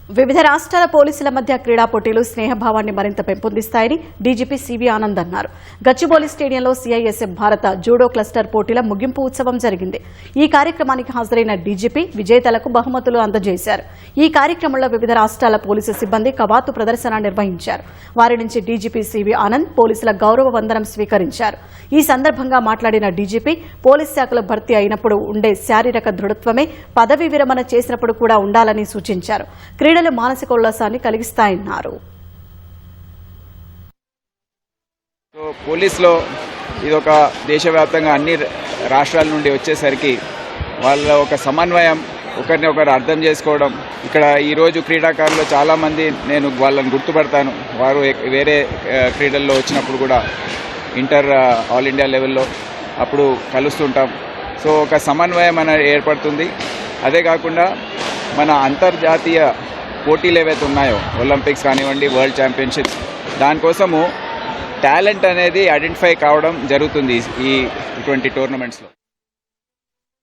వివిధ రాష్ట్రాల పోలీసుల మధ్య క్రీడా పోటీలు స్నేహభావాన్ని మరింత పెంపొందిస్తాయని డీజీపీ సివి ఆనంద్ అన్నారు. గచ్చిబౌలి స్టేడియంలో సిఐఎస్ఎఫ్ భారత జూడో క్లస్టర్ పోటీల ముగింపు ఉత్సవం జరిగింది. ఈ కార్యక్రమానికి హాజరైన డీజీపీ విజేతలకు బహుమతులు అందజేశారు. ఈ కార్యక్రమంలో వివిధ రాష్ట్రాల పోలీసు సిబ్బంది కవాతు ప్రదర్శన నిర్వహించారు. వారి నుంచి డీజీపీ సివి ఆనంద్ పోలీసుల గౌరవ వందనం స్వీకరించారు. ఈ సందర్భంగా మాట్లాడిన డీజీపీ పోలీస్ శాఖలో భర్తీ అయినప్పుడు ఉండే శారీరక దృఢత్వమే పదవీ విరమణ చేసినప్పుడు కూడా ఉండాలని సూచించారు. క్రీడలు మానసిక ఉల్లాసాన్ని కలిగిస్తాయన్నారు. పోలీసులో ఇదొక దేశవ్యాప్తంగా అన్ని రాష్ట్రాల నుండి వచ్చేసరికి వాళ్ళ ఒక సమన్వయం, ఒకరిని ఒకరు అర్థం చేసుకోవడం. ఇక్కడ ఈరోజు క్రీడాకారులు చాలామంది నేను వాళ్ళని గుర్తుపడతాను. వారు వేరే క్రీడల్లో వచ్చినప్పుడు కూడా ఇంటర్ ఆల్ ఇండియా లెవెల్లో అప్పుడు కలుస్తుంటాం. సో ఒక సమన్వయం అనేది ఏర్పడుతుంది. అదే కాకుండా మన అంతర్జాతీయ పోటీలు ఏవైతే ఉన్నాయో, ఒలింపిక్స్ కానివ్వండి, వరల్డ్ ఛాంపియన్షిప్స్, దానికోసము టాలెంట్ అనేది ఐడెంటిఫై కావడం జరుగుతుంది ఈ ఇటువంటి టోర్నమెంట్స్లో.